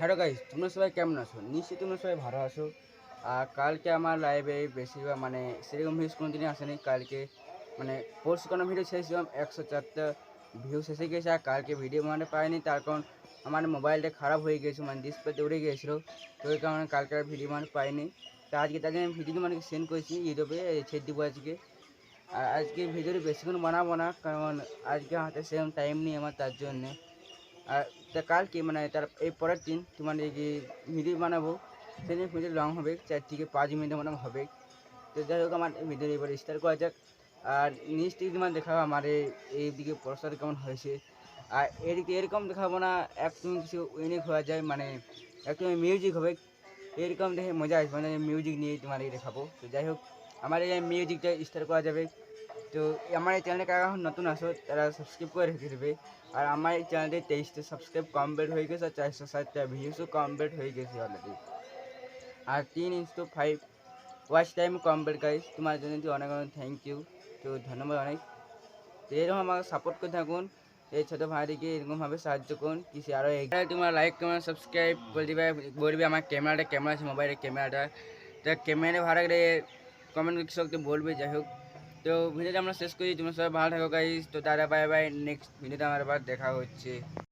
Hello guys, তোমরা সবাই কেমন আছো? নিশ্চয়ই তোমরা সবাই ভালো আছো। আর কালকে আমার লাইভে বেশিরভাগ মানে সেরকম ভিউজ কোনো দিনই আসেনি। কালকে মানে পরশু কোনো ভিডিও ছেড়েছিলাম 104টা ভিউজ এসে গেছে। আর কালকে ভিডিও মানে পাইনি, তার কারণ আমার মোবাইলটা খারাপ হয়ে গেছে, মানে ডিসপ্লেতে উড়ে গিয়েছিলো। তো ওই কারণে কালকে আর ভিডিও মানে পাইনি। তা আজকে তার জন্য ভিডিও মানে সেন্ড করেছি ইউটিউবে, ছেড়ে দিব আজকে। আর আজকে ভিডিওটি বেশিক্ষণ বানাবো না, কারণ আজকে হাতে সেরকম টাইম নেই আমার, তার জন্যে। আর তা কালকে মানে তার এই পরের দিন তোমার এই যে ভিডিও বানাবো, সেদিন ভিডিও লং হবে, 4 থেকে 5 মিনিটের মতো হবে। তো যাই হোক, আমার ভিডিও এবার স্টার্ট করা যাক। আর নিচ থেকে তোমার দেখাবো আমার এইদিকে প্রসার কেমন হয়েছে। আর এদিকে এরকম দেখাবো না, একদম কিছু ইউনিক হয়ে যায়, মানে একদম মিউজিক হবে, এরকম দেখে মজা আসবে, মানে মিউজিক নিয়ে তোমার দেখাবো। তো যাই হোক, আমার এই মিউজিকটা স্টার্ট করা যাবে। তো আমার এই চ্যানেলে কারা এখন নতুন আসো তারা সাবস্ক্রাইব করে রেখে দেবে। আর আমার এই চ্যানেলে 23টা সাবস্ক্রাইব কমপ্লিট হয়ে গেছে, আর 460টা ভিউসও কমপ্লিট হয়ে গেছে অলরেডি। আর 3:5 ওয়াচ টাইম কমপ্লিট গাইস, তোমার জন্য অনেক অনেক থ্যাংক ইউ। তো ধন্যবাদ অনেক। তো এরকম আমাকে সাপোর্ট করে থাকুন, এই ছোটো ভাইটিকে এরকমভাবে সাহায্য করুন, কিছু আরও এগিয়ে তোমার লাইক কমেন্ট সাবস্ক্রাইব করে দিবে। বলবে আমার ক্যামেরা আছে, মোবাইলের ক্যামেরাটা, তা ক্যামেরা ভাড়া গেলে কমেন্ট কিছু একটা বলবে। যাই হোক, তো ভিডিওটা আমরা শেষ করি। তোমরা সবাই ভালো থাকো গাইস। তো দাদা বাই বাই, নেক্সট ভিডিওতে আমার আবার দেখা হচ্ছে।